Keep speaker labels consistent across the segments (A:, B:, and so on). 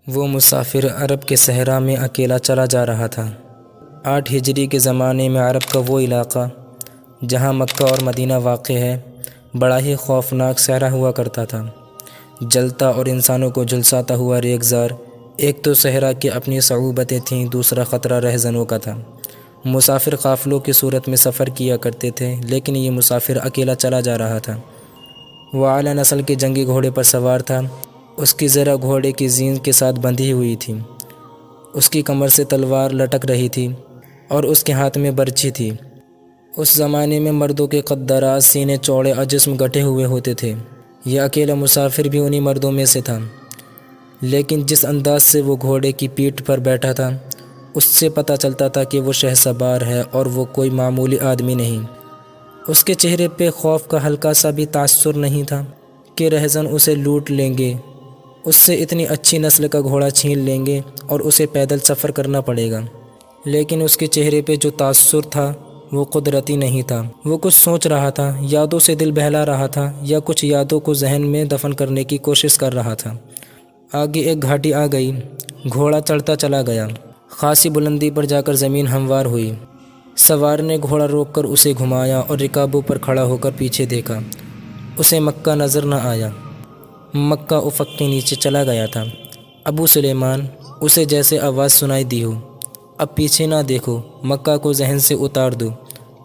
A: وہ مسافر عرب کے صحرا میں اکیلا چلا جا رہا تھا۔ 8 ہجری کے زمانے میں عرب کا وہ علاقہ جہاں مکہ اور مدینہ واقع ہے بڑا ہی خوفناک صحرا ہوا کرتا تھا، جلتا اور انسانوں کو جھلساتا ہوا ریگزار۔ ایک تو صحرا کی اپنی صعوبتیں تھیں، دوسرا خطرہ رہزنوں کا تھا۔ مسافر قافلوں کی صورت میں سفر کیا کرتے تھے، لیکن یہ مسافر اکیلا چلا جا رہا تھا۔ وہ اعلیٰ نسل کے جنگی گھوڑے پر سوار تھا، اس کی زرہ گھوڑے کی زین کے ساتھ بندھی ہوئی تھی، اس کی کمر سے تلوار لٹک رہی تھی اور اس کے ہاتھ میں برچھی تھی۔ اس زمانے میں مردوں کے قد دراز، سینے چوڑے اور جسم گٹھے ہوئے ہوتے تھے۔ یہ اکیلا مسافر بھی انہی مردوں میں سے تھا، لیکن جس انداز سے وہ گھوڑے کی پیٹھ پر بیٹھا تھا اس سے پتہ چلتا تھا کہ وہ شہسوار ہے اور وہ کوئی معمولی آدمی نہیں۔ اس کے چہرے پہ خوف کا ہلکا سا بھی تاثر نہیں تھا کہ رہزن اسے لوٹ لیں گے، اس سے اتنی اچھی نسل کا گھوڑا چھین لیں گے اور اسے پیدل سفر کرنا پڑے گا۔ لیکن اس کے چہرے پہ جو تاثر تھا وہ قدرتی نہیں تھا۔ وہ کچھ سوچ رہا تھا، یادوں سے دل بہلا رہا تھا، یا کچھ یادوں کو ذہن میں دفن کرنے کی کوشش کر رہا تھا۔ آگے ایک گھاٹی آ گئی، گھوڑا چڑھتا چلا گیا، خاصی بلندی پر جا کر زمین ہموار ہوئی۔ سوار نے گھوڑا روک کر اسے گھمایا اور رکابوں پر کھڑا ہو کر پیچھے دیکھا۔ اسے مکہ نظر نہ آیا، مکہ افق کے نیچے چلا گیا تھا۔ ابو سلیمان، اسے جیسے آواز سنائی دی ہو، اب پیچھے نہ دیکھو، مکہ کو ذہن سے اتار دو،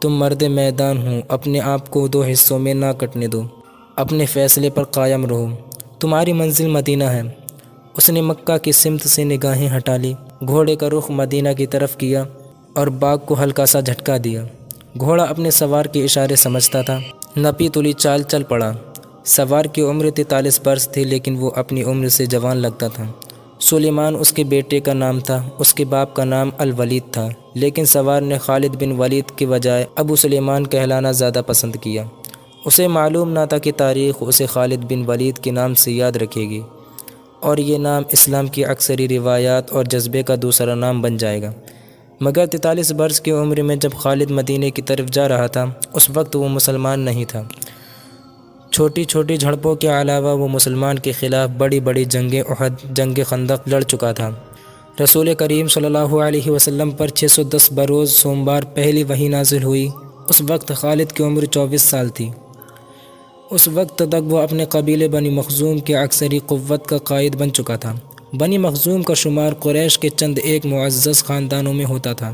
A: تم مرد میدان ہو، اپنے آپ کو 2 حصوں میں نہ کٹنے دو، اپنے فیصلے پر قائم رہو، تمہاری منزل مدینہ ہے۔ اس نے مکہ کی سمت سے نگاہیں ہٹا لی، گھوڑے کا رخ مدینہ کی طرف کیا اور باغ کو ہلکا سا جھٹکا دیا۔ گھوڑا اپنے سوار کے اشارے سمجھتا تھا، نپی تلی چال چل پڑا۔ سوار کی عمر 43 برس تھی، لیکن وہ اپنی عمر سے جوان لگتا تھا۔ سلیمان اس کے بیٹے کا نام تھا، اس کے باپ کا نام الولید تھا، لیکن سوار نے خالد بن ولید کے بجائے ابو سلیمان کہلانا زیادہ پسند کیا۔ اسے معلوم نہ تھا کہ تاریخ اسے خالد بن ولید کے نام سے یاد رکھے گی، اور یہ نام اسلام کی اکثری روایات اور جذبے کا دوسرا نام بن جائے گا۔ مگر 43 برس کی عمر میں جب خالد مدینے کی طرف جا رہا تھا، اس وقت وہ مسلمان نہیں تھا۔ چھوٹی چھوٹی جھڑپوں کے علاوہ وہ مسلمان کے خلاف بڑی بڑی جنگ احد، جنگ خندق لڑ چکا تھا۔ رسول کریم صلی اللہ علیہ وسلم پر 610 بروز سوموار پہلی وحی نازل ہوئی۔ اس وقت خالد کی عمر 24 سال تھی۔ اس وقت تک وہ اپنے قبیلے بنی مخزوم کے اکثری قوت کا قائد بن چکا تھا۔ بنی مخزوم کا شمار قریش کے چند ایک معزز خاندانوں میں ہوتا تھا۔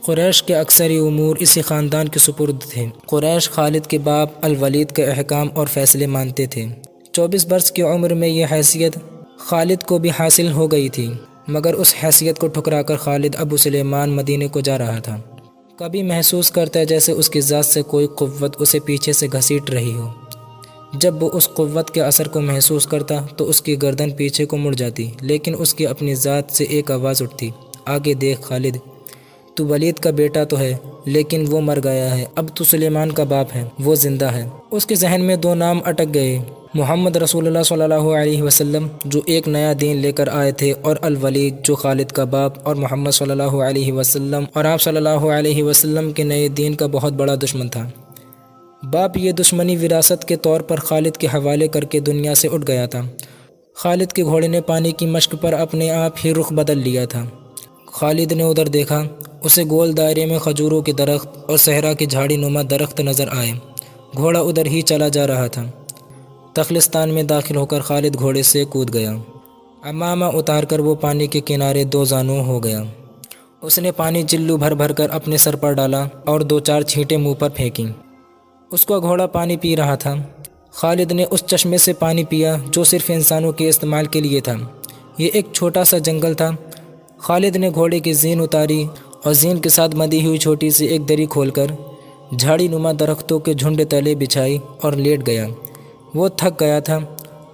A: قریش کے اکثری امور اسی خاندان کے سپرد تھے۔ قریش خالد کے باپ الولید کے احکام اور فیصلے مانتے تھے۔ 24 برس کی عمر میں یہ حیثیت خالد کو بھی حاصل ہو گئی تھی، مگر اس حیثیت کو ٹھکرا کر خالد ابو سلیمان مدینے کو جا رہا تھا۔ کبھی محسوس کرتا جیسے اس کی ذات سے کوئی قوت اسے پیچھے سے گھسیٹ رہی ہو۔ جب وہ اس قوت کے اثر کو محسوس کرتا تو اس کی گردن پیچھے کو مڑ جاتی، لیکن اس کی اپنی ذات سے ایک آواز اٹھتی، آگے دیکھ خالد، تو ولید کا بیٹا تو ہے، لیکن وہ مر گیا ہے، اب تو سلیمان کا باپ ہے، وہ زندہ ہے۔ اس کے ذہن میں 2 نام اٹک گئے، محمد رسول اللہ صلی اللہ علیہ وسلم جو ایک نیا دین لے کر آئے تھے، اور الولید جو خالد کا باپ اور محمد صلی اللہ علیہ وسلم اور آپ صلی اللہ علیہ وسلم کے نئے دین کا بہت بڑا دشمن تھا۔ باپ یہ دشمنی وراثت کے طور پر خالد کے حوالے کر کے دنیا سے اٹھ گیا تھا۔ خالد کے گھوڑے نے پانی کی مشق پر اپنے آپ ہی رخ بدل لیا تھا۔ خالد نے ادھر دیکھا، اسے گول دائرے میں کھجوروں کے درخت اور صحرا کے جھاڑی نما درخت نظر آئے۔ گھوڑا ادھر ہی چلا جا رہا تھا۔ تخلستان میں داخل ہو کر خالد گھوڑے سے کود گیا۔ عمامہ اتار کر وہ پانی کے کنارے 2 زانو ہو گیا۔ اس نے پانی جلو بھر بھر کر اپنے سر پر ڈالا اور 2-4 چھینٹیں منہ پر پھینکیں۔ اس کا گھوڑا پانی پی رہا تھا۔ خالد نے اس چشمے سے پانی پیا جو صرف انسانوں کے استعمال کے لیے تھا۔ یہ ایک چھوٹا سا جنگل تھا۔ خالد نے گھوڑے کی زین اتاری اور زین کے ساتھ بندھی ہوئی چھوٹی سی ایک دری کھول کر جھاڑی نما درختوں کے جھنڈ تلے بچھائی اور لیٹ گیا۔ وہ تھک گیا تھا،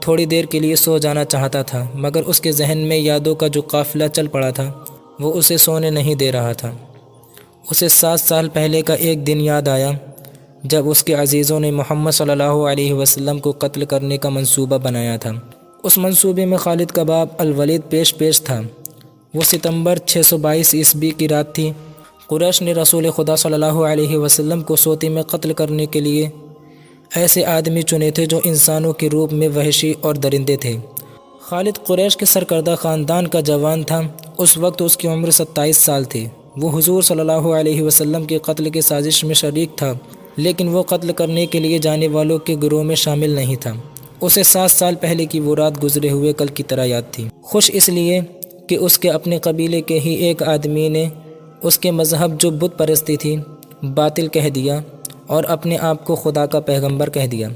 A: تھوڑی دیر کے لیے سو جانا چاہتا تھا، مگر اس کے ذہن میں یادوں کا جو قافلہ چل پڑا تھا وہ اسے سونے نہیں دے رہا تھا۔ اسے 7 سال پہلے کا ایک دن یاد آیا جب اس کے عزیزوں نے محمد صلی اللہ علیہ وسلم کو قتل کرنے کا منصوبہ بنایا تھا۔ اس منصوبے میں خالد کا باپ الولید پیش تھا۔ وہ ستمبر 622 عیسوی کی رات تھی۔ قریش نے رسول خدا صلی اللہ علیہ وسلم کو سوتے میں قتل کرنے کے لیے ایسے آدمی چنے تھے جو انسانوں کے روپ میں وحشی اور درندے تھے۔ خالد قریش کے سرکردہ خاندان کا جوان تھا۔ اس وقت اس کی عمر 27 سال تھی۔ وہ حضور صلی اللہ علیہ وسلم کے قتل کی سازش میں شریک تھا، لیکن وہ قتل کرنے کے لیے جانے والوں کے گروہ میں شامل نہیں تھا۔ اسے 7 سال پہلے کی وہ رات گزرے ہوئے کل کی طرح یاد تھی۔ خوش اس لیے کہ اس کے اپنے قبیلے کے ہی ایک آدمی نے اس کے مذہب جو بت پرستی تھی باطل کہہ دیا اور اپنے آپ کو خدا کا پیغمبر کہہ دیا۔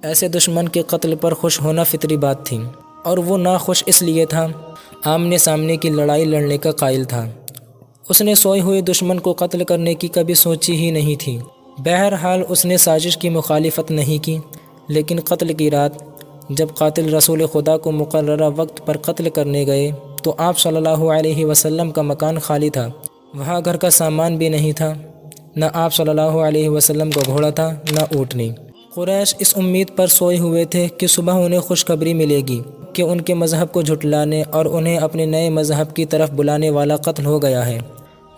A: ایسے دشمن کے قتل پر خوش ہونا فطری بات تھی، اور وہ ناخوش اس لیے تھا، آمنے سامنے کی لڑائی لڑنے کا قائل تھا۔ اس نے سوئے ہوئے دشمن کو قتل کرنے کی کبھی سوچی ہی نہیں تھی۔ بہرحال اس نے سازش کی مخالفت نہیں کی، لیکن قتل کی رات جب قاتل رسول خدا کو مقررہ وقت پر قتل کرنے گئے تو آپ صلی اللہ علیہ وسلم کا مکان خالی تھا۔ وہاں گھر کا سامان بھی نہیں تھا، نہ آپ صلی اللہ علیہ وسلم کا گھوڑا تھا، نہ اونٹنی۔ قریش اس امید پر سوئے ہوئے تھے کہ صبح انہیں خوشخبری ملے گی کہ ان کے مذہب کو جھٹلانے اور انہیں اپنے نئے مذہب کی طرف بلانے والا قتل ہو گیا ہے،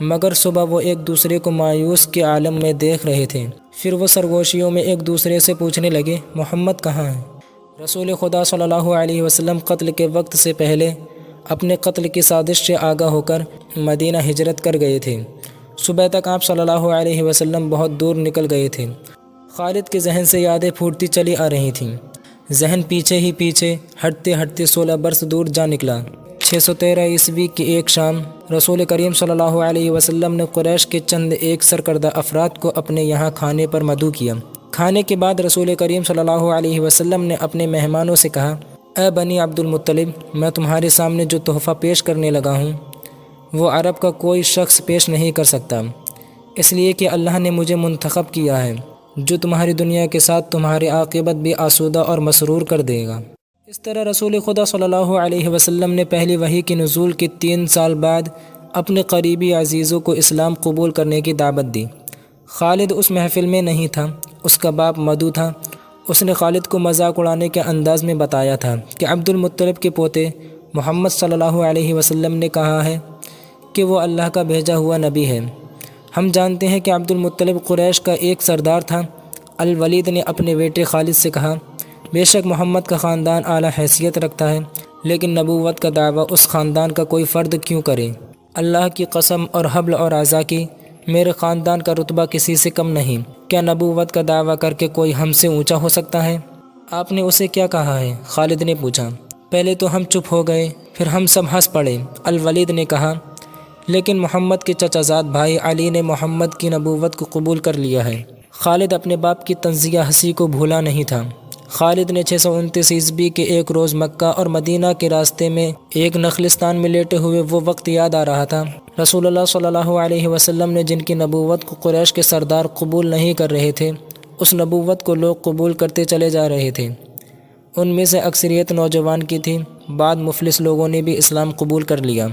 A: مگر صبح وہ ایک دوسرے کو مایوس کے عالم میں دیکھ رہے تھے۔ پھر وہ سرگوشیوں میں ایک دوسرے سے پوچھنے لگے، محمد کہاں ہے؟ رسول خدا صلی اللہ علیہ وسلم قتل کے وقت سے پہلے اپنے قتل کی سازش سے آگاہ ہو کر مدینہ ہجرت کر گئے تھے۔ صبح تک آپ صلی اللہ علیہ وسلم بہت دور نکل گئے تھے۔ خالد کے ذہن سے یادیں پھوٹتی چلی آ رہی تھیں۔ ذہن پیچھے ہی پیچھے ہٹتے ہٹتے 16 برس دور جا نکلا۔ 613 عیسوی کی ایک شام رسول کریم صلی اللہ علیہ وسلم نے قریش کے چند ایک سرکردہ افراد کو اپنے یہاں کھانے پر مدعو کیا۔ کھانے کے بعد رسول کریم صلی اللہ علیہ وسلم نے اپنے مہمانوں سے کہا، اے بنی عبد المطلب، میں تمہارے سامنے جو تحفہ پیش کرنے لگا ہوں وہ عرب کا کوئی شخص پیش نہیں کر سکتا، اس لیے کہ اللہ نے مجھے منتخب کیا ہے جو تمہاری دنیا کے ساتھ تمہاری عاقبت بھی آسودہ اور مسرور کر دے گا۔ اس طرح رسول خدا صلی اللہ علیہ وسلم نے پہلی وحی کے نزول کے 3 سال بعد اپنے قریبی عزیزوں کو اسلام قبول کرنے کی دعوت دی۔ خالد اس محفل میں نہیں تھا، اس کا باپ مدعو تھا۔ اس نے خالد کو مذاق اڑانے کے انداز میں بتایا تھا کہ عبد المطلب کے پوتے محمد صلی اللہ علیہ وسلم نے کہا ہے کہ وہ اللہ کا بھیجا ہوا نبی ہے۔ ہم جانتے ہیں کہ عبد المطلب قریش کا ایک سردار تھا۔ الولید نے اپنے بیٹے خالد سے کہا، بے شک محمد کا خاندان اعلیٰ حیثیت رکھتا ہے، لیکن نبوت کا دعویٰ اس خاندان کا کوئی فرد کیوں کرے؟ اللہ کی قسم اور حبل اور عزا کی، میرے خاندان کا رتبہ کسی سے کم نہیں۔ کیا نبوت کا دعویٰ کر کے کوئی ہم سے اونچا ہو سکتا ہے؟ آپ نے اسے کیا کہا ہے؟ خالد نے پوچھا۔ پہلے تو ہم چپ ہو گئے، پھر ہم سب ہنس پڑے۔ الولید نے کہا، لیکن محمد کے چچا زاد بھائی علی نے محمد کی نبوت کو قبول کر لیا ہے۔ خالد اپنے باپ کی طنزیہ ہنسی کو بھولا نہیں تھا۔ خالد نے 629 عیسوی کے ایک روز مکہ اور مدینہ کے راستے میں ایک نخلستان میں لیٹے ہوئے وہ وقت یاد آ رہا تھا۔ رسول اللہ صلی اللہ علیہ وسلم نے جن کی نبوت کو قریش کے سردار قبول نہیں کر رہے تھے، اس نبوت کو لوگ قبول کرتے چلے جا رہے تھے۔ ان میں سے اکثریت نوجوان کی تھی، بعد مفلس لوگوں نے بھی اسلام قبول کر لیا۔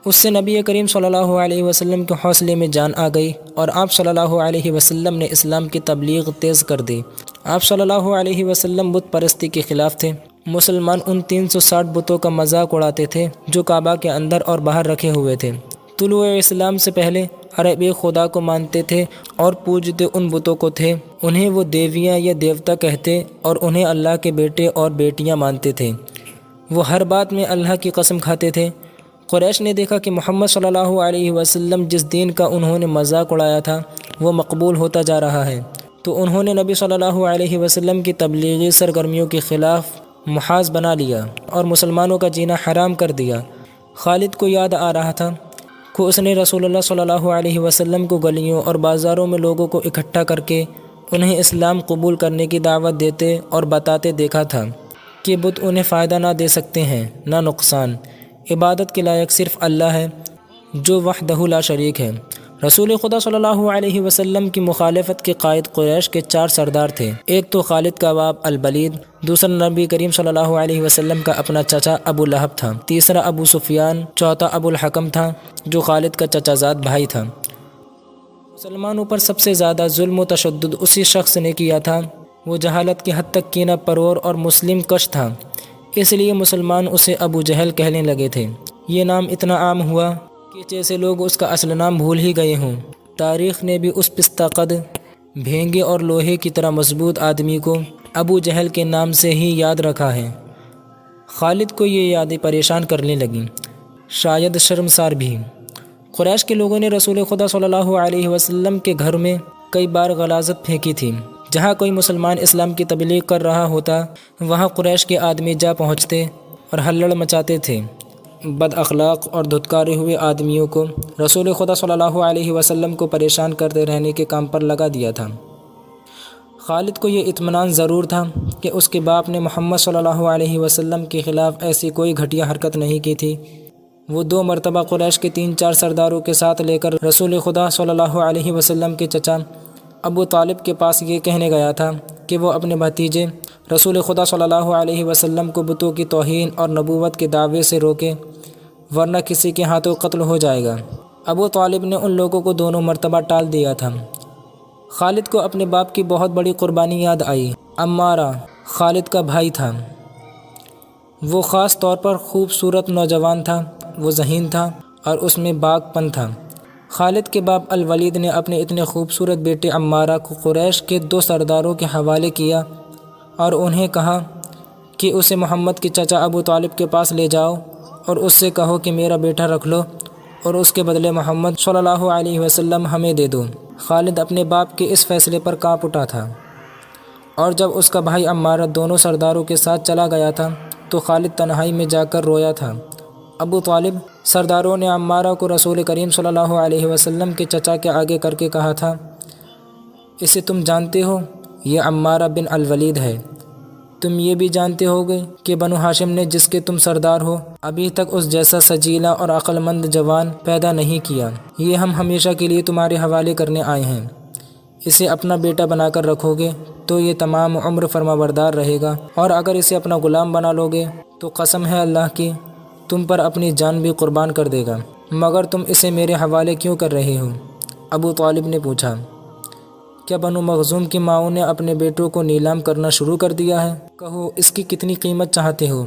A: اس سے نبی کریم صلی اللہ علیہ وسلم کے حوصلے میں جان آ گئی اور آپ صلی اللہ علیہ وسلم نے اسلام کی تبلیغ تیز کر دی۔ آپ صلی اللہ علیہ وسلم بت پرستی کے خلاف تھے۔ مسلمان ان 360 بتوں کا مذاق اڑاتے تھے جو کعبہ کے اندر اور باہر رکھے ہوئے تھے۔ طلوع اسلام سے پہلے عرب ایک خدا کو مانتے تھے اور پوجتے ان بتوں کو تھے۔ انہیں وہ دیویاں یا دیوتا کہتے اور انہیں اللہ کے بیٹے اور بیٹیاں مانتے تھے۔ وہ ہر بات میں اللہ کی قسم کھاتے تھے۔ قریش نے دیکھا کہ محمد صلی اللہ علیہ وسلم جس دین کا انہوں نے مذاق اڑایا تھا وہ مقبول ہوتا جا رہا ہے، تو انہوں نے نبی صلی اللہ علیہ وسلم کی تبلیغی سرگرمیوں کے خلاف محاذ بنا لیا اور مسلمانوں کا جینا حرام کر دیا۔ خالد کو یاد آ رہا تھا کہ اس نے رسول اللہ صلی اللہ علیہ وسلم کو گلیوں اور بازاروں میں لوگوں کو اکٹھا کر کے انہیں اسلام قبول کرنے کی دعوت دیتے اور بتاتے دیکھا تھا کہ بت انہیں فائدہ نہ دے سکتے ہیں نہ نقصان۔ عبادت کے لائق صرف اللہ ہے جو وحدہ لا شریک ہے۔ رسول خدا صلی اللہ علیہ وسلم کی مخالفت کے قائد قریش کے 4 سردار تھے۔ ایک تو خالد کا باپ الولید، دوسرا نبی کریم صلی اللہ علیہ وسلم کا اپنا چچا ابو لہب تھا، تیسرا ابو سفیان، چوتھا ابو الحکم تھا جو خالد کا چچا زاد بھائی تھا۔ مسلمانوں پر سب سے زیادہ ظلم و تشدد اسی شخص نے کیا تھا۔ وہ جہالت کی حد تک کینہ پرور اور مسلم کش تھا، اس لیے مسلمان اسے ابو جہل کہنے لگے تھے۔ یہ نام اتنا عام ہوا کہ جیسے لوگ اس کا اصل نام بھول ہی گئے ہوں۔ تاریخ نے بھی اس پستہ قد، بھینگے اور لوہے کی طرح مضبوط آدمی کو ابو جہل کے نام سے ہی یاد رکھا ہے۔ خالد کو یہ یادیں پریشان کرنے لگیں، شاید شرمسار بھی۔ قریش کے لوگوں نے رسول خدا صلی اللہ علیہ وسلم کے گھر میں کئی بار غلاظت پھینکی تھی۔ جہاں کوئی مسلمان اسلام کی تبلیغ کر رہا ہوتا وہاں قریش کے آدمی جا پہنچتے اور ہلڑ مچاتے تھے۔ بد اخلاق اور دھتکارے ہوئے آدمیوں کو رسول خدا صلی اللہ علیہ وسلم کو پریشان کرتے رہنے کے کام پر لگا دیا تھا۔ خالد کو یہ اطمینان ضرور تھا کہ اس کے باپ نے محمد صلی اللہ علیہ وسلم کے خلاف ایسی کوئی گھٹیا حرکت نہیں کی تھی۔ وہ 2 مرتبہ قریش کے 3-4 سرداروں کے ساتھ لے کر رسول خدا صلی اللہ علیہ وسلم کے چچا ابو طالب کے پاس یہ کہنے گیا تھا کہ وہ اپنے بھتیجے رسول خدا صلی اللہ علیہ وسلم کو بتوں کی توہین اور نبوت کے دعوے سے روکے، ورنہ کسی کے ہاتھوں قتل ہو جائے گا۔ ابو طالب نے ان لوگوں کو دونوں مرتبہ ٹال دیا تھا۔ خالد کو اپنے باپ کی بہت بڑی قربانی یاد آئی۔ عمارہ خالد کا بھائی تھا۔ وہ خاص طور پر خوبصورت نوجوان تھا، وہ ذہین تھا اور اس میں باغ پن تھا۔ خالد کے باپ الولید نے اپنے اتنے خوبصورت بیٹے عمارہ کو قریش کے 2 سرداروں کے حوالے کیا اور انہیں کہا کہ اسے محمد کے چچا ابو طالب کے پاس لے جاؤ اور اس سے کہو کہ میرا بیٹا رکھ لو اور اس کے بدلے محمد صلی اللہ علیہ وسلم ہمیں دے دو۔ خالد اپنے باپ کے اس فیصلے پر کانپ اٹھا تھا، اور جب اس کا بھائی عمارہ دونوں سرداروں کے ساتھ چلا گیا تھا تو خالد تنہائی میں جا کر رویا تھا۔ ابو طالب سرداروں نے عمارہ کو رسول کریم صلی اللہ علیہ وسلم کے چچا کے آگے کر کے کہا تھا، اسے تم جانتے ہو، یہ عمارہ بن الولید ہے۔ تم یہ بھی جانتے ہوگے کہ بنو ہاشم نے جس کے تم سردار ہو ابھی تک اس جیسا سجیلا اور عقل مند جوان پیدا نہیں کیا۔ یہ ہم ہمیشہ کے لیے تمہارے حوالے کرنے آئے ہیں۔ اسے اپنا بیٹا بنا کر رکھو گے تو یہ تمام عمر فرمانبردار رہے گا، اور اگر اسے اپنا غلام بنا لو گے تو قسم ہے اللہ کی تم پر اپنی جان بھی قربان کر دے گا۔ مگر تم اسے میرے حوالے کیوں کر رہے ہو؟ ابو طالب نے پوچھا۔ کیا بنو مخزوم کی ماؤں نے اپنے بیٹوں کو نیلام کرنا شروع کر دیا ہے؟ کہو اس کی کتنی قیمت چاہتے ہو؟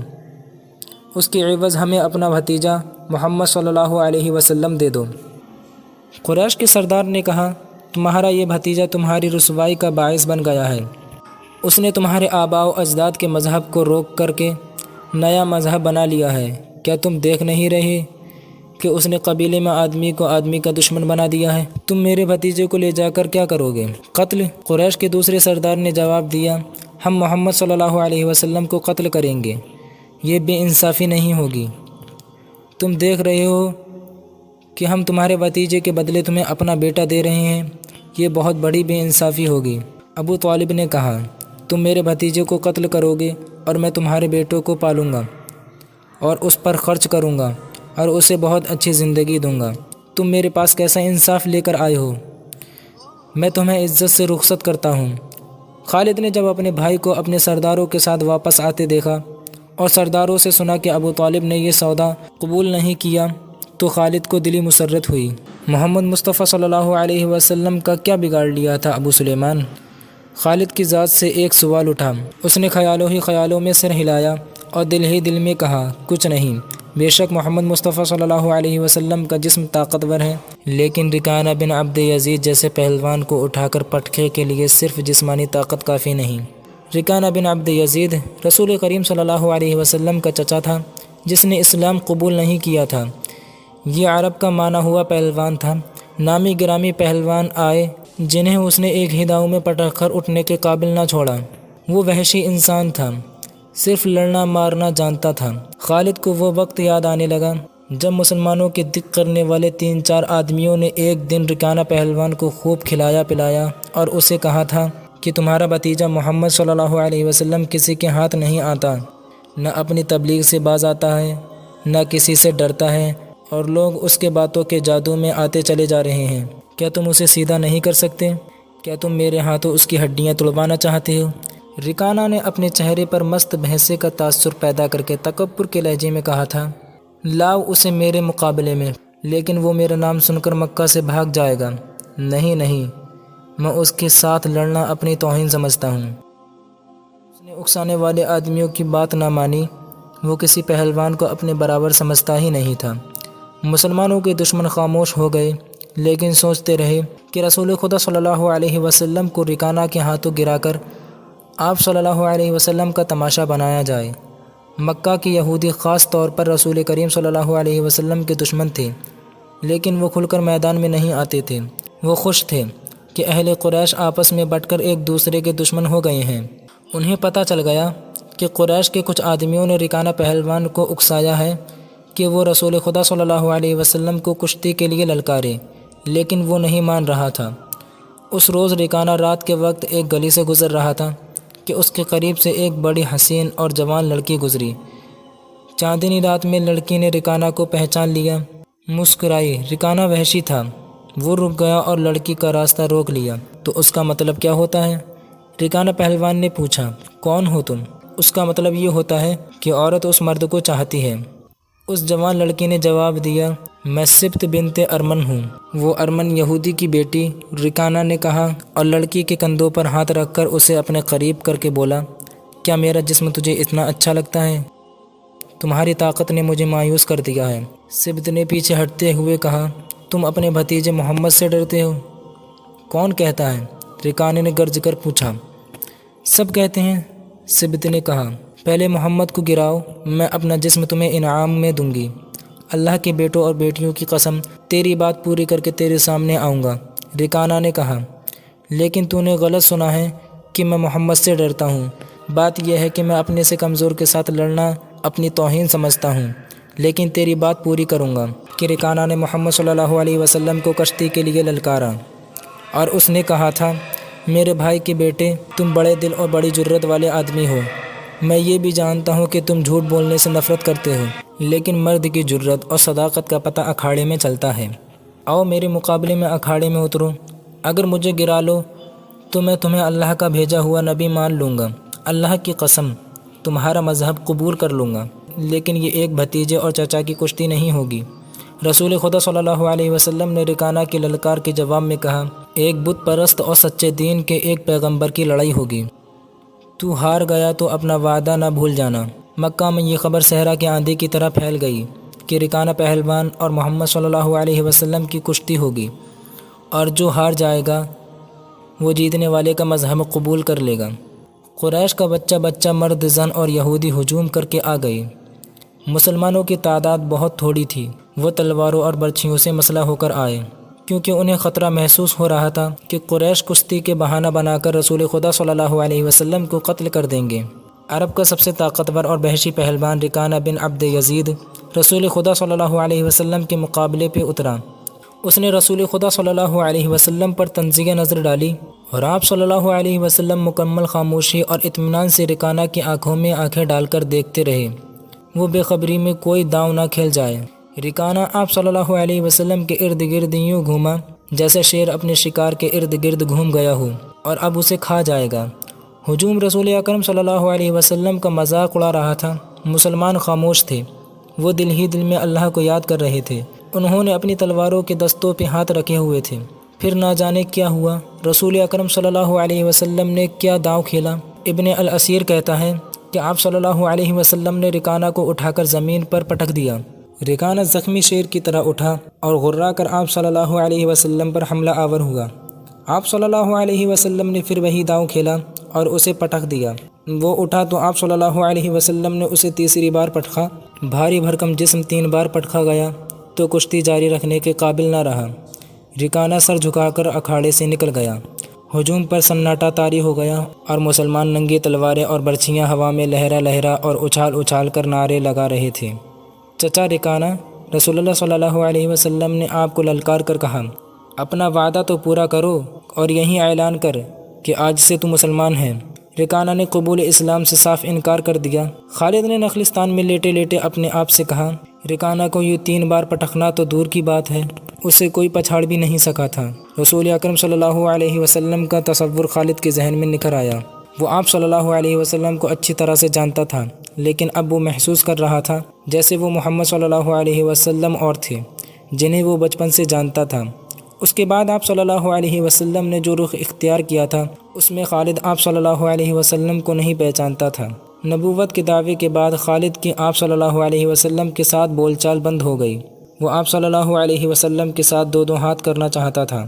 A: اس کے عوض ہمیں اپنا بھتیجا محمد صلی اللہ علیہ وسلم دے دو۔ قریش کے سردار نے کہا، تمہارا یہ بھتیجا تمہاری رسوائی کا باعث بن گیا ہے۔ اس نے تمہارے آباء و اجداد کے مذہب کو روک کر کے نیا مذہب بنا لیا ہے۔ کیا تم دیکھ نہیں رہے کہ اس نے قبیلے میں آدمی کو آدمی کا دشمن بنا دیا ہے؟ تم میرے بھتیجے کو لے جا کر کیا کرو گے؟ قتل؟ قریش کے دوسرے سردار نے جواب دیا، ہم محمد صلی اللہ علیہ وسلم کو قتل کریں گے۔ یہ بے انصافی نہیں ہوگی۔ تم دیکھ رہے ہو کہ ہم تمہارے بھتیجے کے بدلے تمہیں اپنا بیٹا دے رہے ہیں، یہ بہت بڑی بے انصافی ہوگی۔ ابو طالب نے کہا، تم میرے بھتیجے کو قتل کرو گے اور میں تمہارے بیٹوں کو پالوں گا اور اس پر خرچ کروں گا اور اسے بہت اچھی زندگی دوں گا۔ تم میرے پاس کیسا انصاف لے کر آئے ہو؟ میں تمہیں عزت سے رخصت کرتا ہوں۔ خالد نے جب اپنے بھائی کو اپنے سرداروں کے ساتھ واپس آتے دیکھا اور سرداروں سے سنا کہ ابو طالب نے یہ سودا قبول نہیں کیا تو خالد کو دلی مسرت ہوئی۔ محمد مصطفیٰ صلی اللہ علیہ وسلم کا کیا بگاڑ لیا تھا ابو سلیمان؟ خالد کی ذات سے ایک سوال اٹھا۔ اس نے خیالوں ہی خیالوں میں سر ہلایا اور دل ہی دل میں کہا، کچھ نہیں۔ بے شک محمد مصطفیٰ صلی اللہ علیہ وسلم کا جسم طاقتور ہے، لیکن رکانہ بن عبد یزید جیسے پہلوان کو اٹھا کر پٹکے کے لیے صرف جسمانی طاقت کافی نہیں۔ رکانہ بن عبد یزید رسول کریم صلی اللہ علیہ وسلم کا چچا تھا جس نے اسلام قبول نہیں کیا تھا۔ یہ عرب کا مانا ہوا پہلوان تھا۔ نامی گرامی پہلوان آئے جنہیں اس نے ایک ہی داؤں میں پٹک کر اٹھنے کے قابل نہ چھوڑا۔ وہ وحشی انسان تھا، صرف لڑنا مارنا جانتا تھا۔ خالد کو وہ وقت یاد آنے لگا جب مسلمانوں کے دق کرنے والے 3-4 آدمیوں نے ایک دن رکانہ پہلوان کو خوب کھلایا پلایا اور اسے کہا تھا کہ تمہارا بھتیجا محمد صلی اللہ علیہ وسلم کسی کے ہاتھ نہیں آتا، نہ اپنی تبلیغ سے باز آتا ہے، نہ کسی سے ڈرتا ہے، اور لوگ اس کے باتوں کے جادو میں آتے چلے جا رہے ہیں۔ کیا تم اسے سیدھا نہیں کر سکتے؟ کیا تم میرے ہاتھوں اس کی ہڈیاں توڑوانا چاہتے ہو؟ رکانہ نے اپنے چہرے پر مست بحثے کا تاثر پیدا کر کے تکبر کے لہجے میں کہا تھا، لاؤ اسے میرے مقابلے میں، لیکن وہ میرا نام سن کر مکہ سے بھاگ جائے گا۔ نہیں، میں اس کے ساتھ لڑنا اپنی توہین سمجھتا ہوں۔ اس نے اکسانے والے آدمیوں کی بات نہ مانی۔ وہ کسی پہلوان کو اپنے برابر سمجھتا ہی نہیں تھا۔ مسلمانوں کے دشمن خاموش ہو گئے، لیکن سوچتے رہے کہ رسول خدا صلی اللہ علیہ وسلم کو رکانہ کے ہاتھوں گرا کر آپ صلی اللہ علیہ وسلم کا تماشا بنایا جائے۔ مکہ کے یہودی خاص طور پر رسول کریم صلی اللہ علیہ وسلم کے دشمن تھے، لیکن وہ کھل کر میدان میں نہیں آتے تھے۔ وہ خوش تھے کہ اہل قریش آپس میں بٹ کر ایک دوسرے کے دشمن ہو گئے ہیں۔ انہیں پتہ چل گیا کہ قریش کے کچھ آدمیوں نے رکانہ پہلوان کو اکسایا ہے کہ وہ رسول خدا صلی اللہ علیہ وسلم کو کشتی کے لیے للکارے، لیکن وہ نہیں مان رہا تھا۔ اس روز رکانہ رات کے وقت ایک گلی سے گزر رہا تھا کہ اس کے قریب سے ایک بڑی حسین اور جوان لڑکی گزری۔ چاندنی رات میں لڑکی نے رکانہ کو پہچان لیا، مسکرائی۔ رکانہ وحشی تھا، وہ رک گیا اور لڑکی کا راستہ روک لیا۔ تو اس کا مطلب کیا ہوتا ہے؟ رکانہ پہلوان نے پوچھا، کون ہو تم؟ اس کا مطلب یہ ہوتا ہے کہ عورت اس مرد کو چاہتی ہے۔ اس جوان لڑکی نے جواب دیا، میں سبط بنت ارمن ہوں۔ وہ ارمن یہودی کی بیٹی، رکانہ نے کہا، اور لڑکی کے کندھوں پر ہاتھ رکھ کر اسے اپنے قریب کر کے بولا، کیا میرا جسم تجھے اتنا اچھا لگتا ہے؟ تمہاری طاقت نے مجھے مایوس کر دیا ہے۔ سبط نے پیچھے ہٹتے ہوئے کہا، تم اپنے بھتیجے محمد سے ڈرتے ہو؟ کون کہتا ہے؟ رکانہ نے گرج کر پوچھا۔ سب کہتے ہیں، سبط نے کہا، پہلے محمد کو گراؤ، میں اپنا جسم تمہیں انعام میں دوں گی۔ اللہ کے بیٹوں اور بیٹیوں کی قسم، تیری بات پوری کر کے تیرے سامنے آؤں گا۔ رکانہ نے کہا، لیکن تو نے غلط سنا ہے کہ میں محمد سے ڈرتا ہوں۔ بات یہ ہے کہ میں اپنے سے کمزور کے ساتھ لڑنا اپنی توہین سمجھتا ہوں، لیکن تیری بات پوری کروں گا۔ کہ رکانہ نے محمد صلی اللہ علیہ وسلم کو کشتی کے لیے للکارا، اور اس نے کہا تھا، میرے بھائی کے بیٹے، تم بڑے دل اور بڑی جرت والے آدمی ہو۔ میں یہ بھی جانتا ہوں کہ تم جھوٹ بولنے سے نفرت کرتے ہو، لیکن مرد کی جرت اور صداقت کا پتہ اکھاڑے میں چلتا ہے۔ آؤ میرے مقابلے میں اکھاڑے میں اترو۔ اگر مجھے گرا لو تو میں تمہیں اللہ کا بھیجا ہوا نبی مان لوں گا۔ اللہ کی قسم، تمہارا مذہب قبول کر لوں گا، لیکن یہ ایک بھتیجے اور چچا کی کشتی نہیں ہوگی۔ رسول خدا صلی اللہ علیہ وسلم نے رکانہ کی للکار کے جواب میں کہا، ایک بت پرست اور سچے دین کے ایک پیغمبر کی لڑائی ہوگی۔ تو ہار گیا تو اپنا وعدہ نہ بھول جانا۔ مکہ میں یہ خبر صحرا کی آندھی کی طرح پھیل گئی کہ رکانہ پہلوان اور محمد صلی اللہ علیہ وسلم کی کشتی ہوگی، اور جو ہار جائے گا وہ جیتنے والے کا مذہب قبول کر لے گا۔ قریش کا بچہ مرد، زن اور یہودی ہجوم کر کے آ گئے۔ مسلمانوں کی تعداد بہت تھوڑی تھی۔ وہ تلواروں اور برچھیوں سے مسلح ہو کر آئے، کیونکہ انہیں خطرہ محسوس ہو رہا تھا کہ قریش کشتی کے بہانہ بنا کر رسول خدا صلی اللہ علیہ وسلم کو قتل کر دیں گے۔ عرب کا سب سے طاقتور اور وحشی پہلوان رکانہ بن عبد یزید رسول خدا صلی اللہ علیہ وسلم کے مقابلے پہ اترا۔ اس نے رسول خدا صلی اللہ علیہ وسلم پر تنزیہ نظر ڈالی، اور آپ صلی اللہ علیہ وسلم مکمل خاموشی اور اطمینان سے رکانہ کی آنکھوں میں آنکھیں ڈال کر دیکھتے رہے، وہ بے خبری میں کوئی داؤں نہ کھیل جائے۔ رکانہ آپ صلی اللہ علیہ وسلم کے ارد گرد یوں گھوما جیسے شیر اپنے شکار کے ارد گرد گھوم گیا ہو اور اب اسے کھا جائے گا۔ ہجوم رسول اکرم صلی اللہ علیہ وسلم کا مذاق اڑا رہا تھا۔ مسلمان خاموش تھے، وہ دل ہی دل میں اللہ کو یاد کر رہے تھے۔ انہوں نے اپنی تلواروں کے دستوں پہ ہاتھ رکھے ہوئے تھے۔ پھر نہ جانے کیا ہوا، رسول اکرم صلی اللہ علیہ وسلم نے کیا داؤ کھیلا۔ ابن الاسیر کہتا ہے کہ آپ صلی اللہ علیہ وسلم نے رکانہ کو اٹھا کر زمین پر پٹک دیا۔ رکانہ زخمی شیر کی طرح اٹھا اور غرا کر آپ صلی اللہ علیہ وسلم پر حملہ آور ہوا۔ آپ صلی اللہ علیہ وسلم نے پھر وہی داؤ کھیلا اور اسے پٹک دیا۔ وہ اٹھا تو آپ صلی اللہ علیہ وسلم نے اسے تیسری بار پٹکا۔ بھاری بھرکم جسم 3 بار پٹکا گیا تو کشتی جاری رکھنے کے قابل نہ رہا۔ رکانہ سر جھکا کر اکھاڑے سے نکل گیا۔ ہجوم پر سناٹا طاری ہو گیا اور مسلمان ننگی تلواریں اور برچھیاں ہوا میں لہرا لہرا اور اچھال اچھال کر نعرے لگا رہے تھے۔ چچا رکانہ، رسول اللہ صلی اللہ علیہ وسلم نے آپ کو للکار کر کہا، اپنا وعدہ تو پورا کرو اور یہیں اعلان کر کہ آج سے تو مسلمان ہے۔ رکانہ نے قبول اسلام سے صاف انکار کر دیا۔ خالد نے نخلستان میں لیٹے لیٹے اپنے آپ سے کہا، رکانہ کو یہ 3 بار پٹکنا تو دور کی بات ہے، اسے کوئی پچھاڑ بھی نہیں سکا تھا۔ رسول اکرم صلی اللہ علیہ وسلم کا تصور خالد کے ذہن میں نکھر آیا۔ وہ آپ صلی اللہ علیہ وسلم کو اچھی طرح سے جانتا تھا، لیکن اب وہ محسوس کر رہا تھا جیسے وہ محمد صلی اللہ علیہ وسلم اور تھے جنہیں وہ بچپن سے جانتا تھا۔ اس کے بعد آپ صلی اللہ علیہ وسلم نے جو رخ اختیار کیا تھا اس میں خالد آپ صلی اللہ علیہ وسلم کو نہیں پہچانتا تھا۔ نبوت کے دعوے کے بعد خالد کی آپ صلی اللہ علیہ وسلم کے ساتھ بول چال بند ہو گئی۔ وہ آپ صلی اللہ علیہ وسلم کے ساتھ 2 ہاتھ کرنا چاہتا تھا،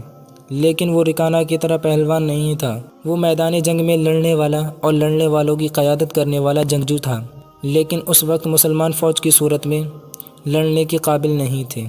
A: لیکن وہ رکانہ کی طرح پہلوان نہیں تھا۔ وہ میدان جنگ میں لڑنے والا اور لڑنے والوں کی قیادت کرنے والا جنگجو تھا۔ لیکن اس وقت مسلمان فوج کی صورت میں لڑنے کے قابل نہیں تھے۔